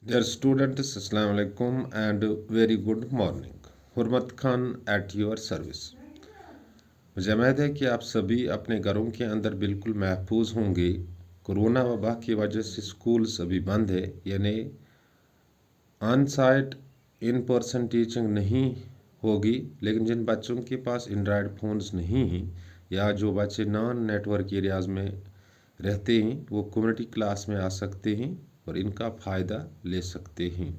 Dear students, Assalamu alaikum and very good morning. Hurmat Khan at your service. मुझे उम्मीद है कि आप सभी अपने घरों के अंदर बिल्कुल महफूज होंगे। कोरोना वबा की वजह से स्कूल्स अभी बंद है, यानी on site in person teaching नहीं होगी। लेकिन जिन बच्चों के पास एंड्रॉयड फ़ोन्स नहीं हैं या जो बच्चे नॉन नेटवर्क एरियाज़ में रहते हैं, वो कम्युनिटी क्लास में आ सकते हैं और इनका फ़ायदा ले सकते हैं।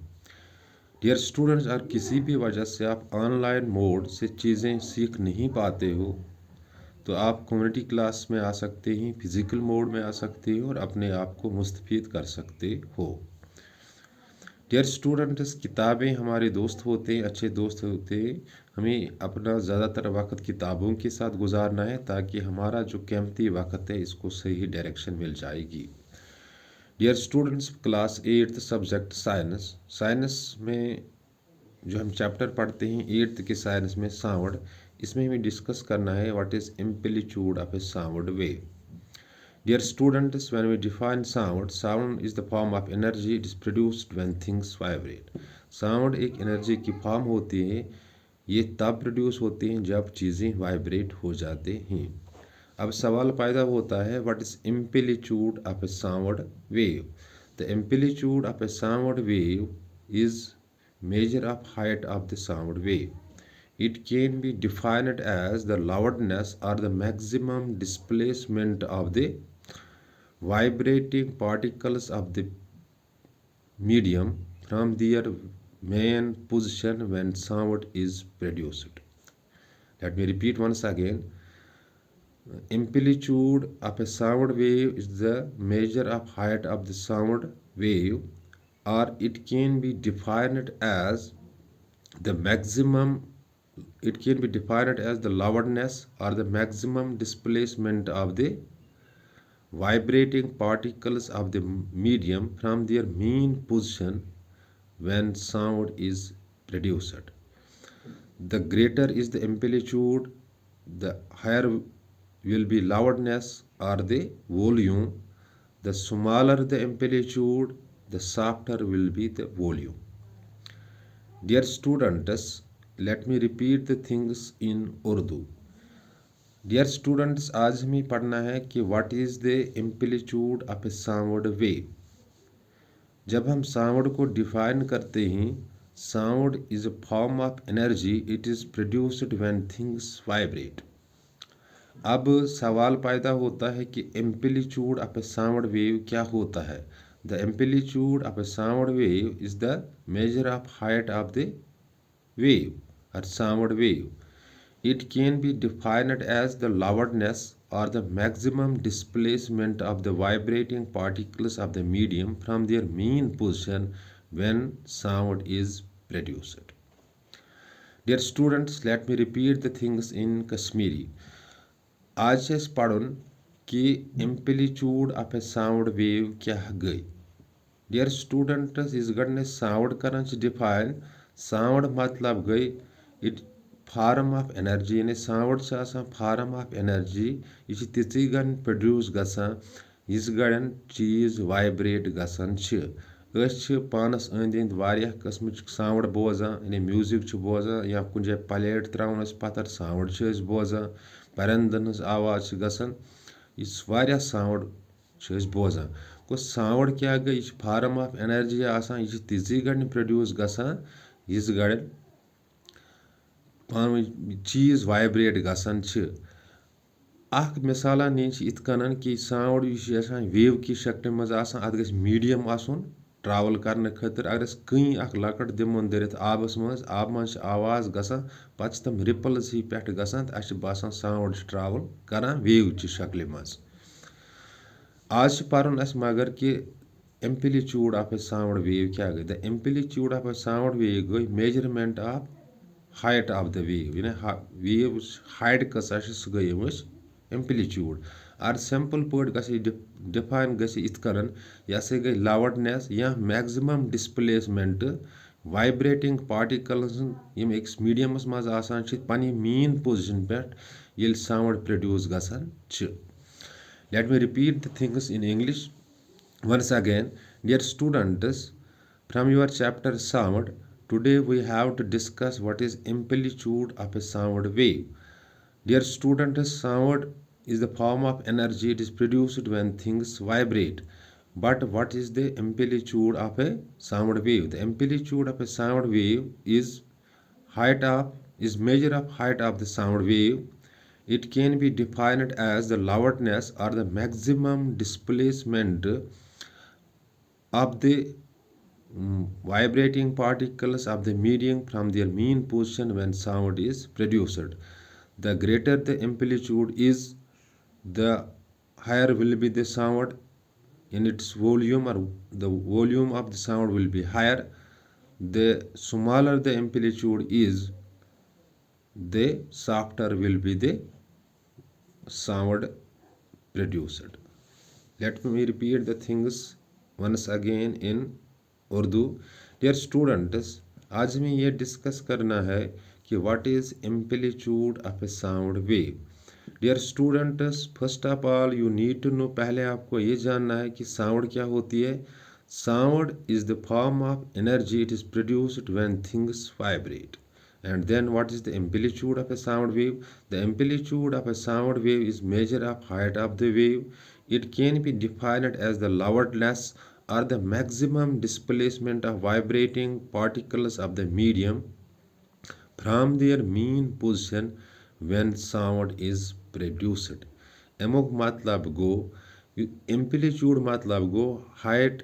डियर स्टूडेंट्स, अगर किसी भी वजह से आप ऑनलाइन मोड से चीज़ें सीख नहीं पाते हो तो आप कम्युनिटी क्लास में आ सकते हैं, फिज़िकल मोड में आ सकते हैं और अपने आप को मुस्तफ़ीद कर सकते हो। डियर स्टूडेंट्स, किताबें हमारे दोस्त होते हैं, अच्छे दोस्त होते हैं। हमें अपना ज़्यादातर वक्त किताबों के साथ गुजारना है ताकि हमारा जो कीमती वक्त है इसको सही डायरेक्शन मिल जाएगी। Dear students, class 8th subject science. Science में जो हम चैप्टर पढ़ते हैं 8th के साइंस में साउंड, इसमें हमें डिस्कस करना है what is amplitude of a sound wave. Dear students, when we define sound, sound is the form of energy it is produced when things vibrate. Sound एक energy की form होती है, ये तब प्रोड्यूस होती हैं जब चीज़ें वाइब्रेट हो जाते हैं। अब सवाल पैदा होता है what is amplitude of a sound wave. The amplitude of a sound wave is measure of height of the sound wave. It can be defined as the loudness or the maximum displacement of the vibrating particles of the medium from their main position when sound is produced. Let me repeat once again. Amplitude of a sound wave is the measure of height of the sound wave, or it can be defined as the maximum it can be defined as the loudness or the maximum displacement of the vibrating particles of the medium from their mean position when sound is produced. The greater is the amplitude, the higher will be loudness or the volume. The smaller the amplitude, the softer will be the volume. Dear students, let me repeat the things in Urdu. Dear students, आज हमें पढ़ना है कि what is the amplitude of a sound wave. जब हम sound को define करते हैं, sound is a form of energy it is produced when things vibrate. अब सवाल पैदा होता है कि amplitude of a sound wave क्या होता है। The amplitude of a sound wave is the measure of height of the wave और sound wave. It can be defined as the loudness or the maximum displacement of the vibrating particles of the medium from their mean position when sound is produced. Dear students, let me repeat the things in Kashmiri. आज से पढ़ुन कि amplitude of a sound wave क्या गई। Dear students, इस गढ़ने sound करन define. Sound मतलब गई it farm of energy, यानी साउंड से आसान फार्म ऑफ एनर्जी। यह तिथि गन प्रोड्यूस गसान इस गड़न चीज वाइब्रेट गसान पानस अंद अंद वारिया किस्म साउंड बोजान, यानी म्यूजिक बोजान या कुछ जाए प्लेट त्रावन पत्थर साउंड बोजान, परिंदन हज आवाज गसान, इस वारिया साउंड बोजान। गो साउंड क्या गई, यह फार्म ऑफ एनर्जी आसान, यह तिथि गड़न प्रोड्यूस गसान इस गड़न पान चीज वाइब्रेट गसान। अख मिसाला नीन इत कन कि साउंड यह वेव की शक्ल मज अत गि मीडियम आसन ट्रावल करने खतर। अगर कहीं अख लकट दिमन दरित आबस मज आब मज आवाज गसान पत तम रिपल्स ही पे गसान तो अस बासान साउंड ट्रावल करान वेव ची शक्ल मज। आज पर्न अस मगर कि amplitude of a sound wave क्या गई। The amplitude of a sound wave गई measurement of height of the wave, यानी वेव हाइट कसा सह गई एम्पलीट्यूड। और सिंपल पॉइंट डिफाइन इत कन यह सा गई लाउडनेस या मैक्सिमम डिस्प्लेसमेंट वाइब्रेटिंग पार्टिकल्स यम अकिस मीडियमस मज आसान पन्ने मीन पोजिशन पे ये साउंड प्रोड्यूस गसान। Let me repeat the things in English once again. Dear students, from your chapter Sound. Today we have to discuss what is amplitude of a sound wave. Dear students, sound is the form of energy. It is produced when things vibrate. But what is the amplitude of a sound wave? The amplitude of a sound wave is measure of height of the sound wave. It can be defined as the loudness or the maximum displacement of the vibrating particles of the medium from their mean position when sound is produced. The greater the amplitude is, the higher will be the sound in its volume, or the volume of the sound will be higher. The smaller the amplitude is, the softer will be the sound produced. Let me repeat the things once again in Urdu. Dear students, आज हमें ये discuss करना है कि what is amplitude of a sound wave. Dear students, first of all you need to know, पहले आपको ये जानना है कि sound क्या होती है. Sound is the form of energy. It is produced when things vibrate. And then what is the amplitude of a sound wave? The amplitude of a sound wave is measure of height of the wave. It can be defined as the loudness or the maximum displacement of vibrating particles of the medium from their mean position when sound is produced. अमुक मतलब गो, amplitude मतलब गो height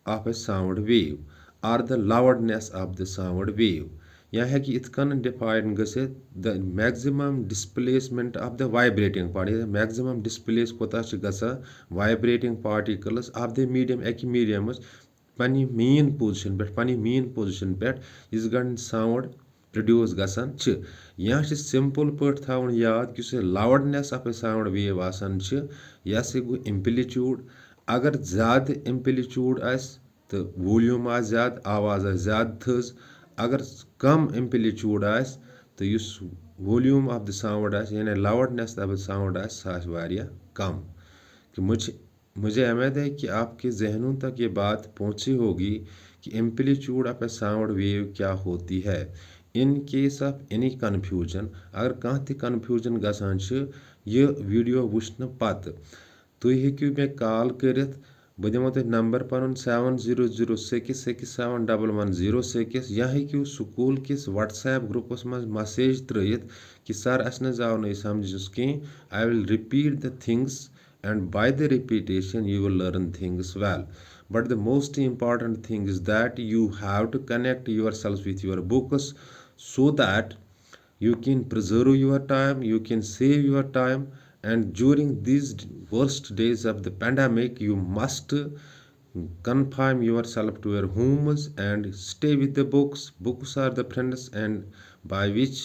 of a sound wave or the loudness of the sound wave. यह है कि इत कन define गसित the maximum displacement of the vibrating particles. Maximum displace कोता छ गसा vibrating particles of the medium, एक medium पनी mean position पे इस गन sound produce गसन छ. यहाँ छ simple पट थावन याद कि से loudness of a sound wave आसन छ, यह से गो amplitude. अगर ज़्यादा amplitude आस तो वॉल्यूम आ ज़्यादा, आवाज़ आ ज़्यादा थज. अगर कम एम्पलीट्यूड आस तो युस वॉल्यूम ऑफ द साउंड आस यानी लाउडनेस ऑफ द साउंड आस सा वारिया कम. कि मुझे उम्मीद है कि आपके जहनों तक ये बात पहुंची होगी कि amplitude of a sound wave क्या होती है. In case of any confusion, अगर कहाँ ते कन्फ्यूजन गसान छ ये वीडियो वुचन पत, तुम हेकु मे कॉल करित. बह दिमो तुम नंबर पन 7006671106, या हेकु स्कूल किस व्हाट्सएप ग्रुपस मज मैसेज त्रयित कि सर अस न आव न समझ कहीं. I will repeat the things and by the repetition you will learn things well. But the most important thing is that you have to connect yourselves with your books so that you can preserve your time, you can save your time. And during these worst days of the pandemic you must confine yourself to your homes and stay with the books. Books are the friends, and by which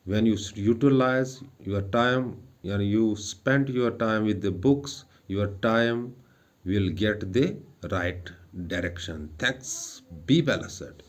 when you utilize your time and you spend your time with the books, your time will get the right direction. Thanks. Be blessed.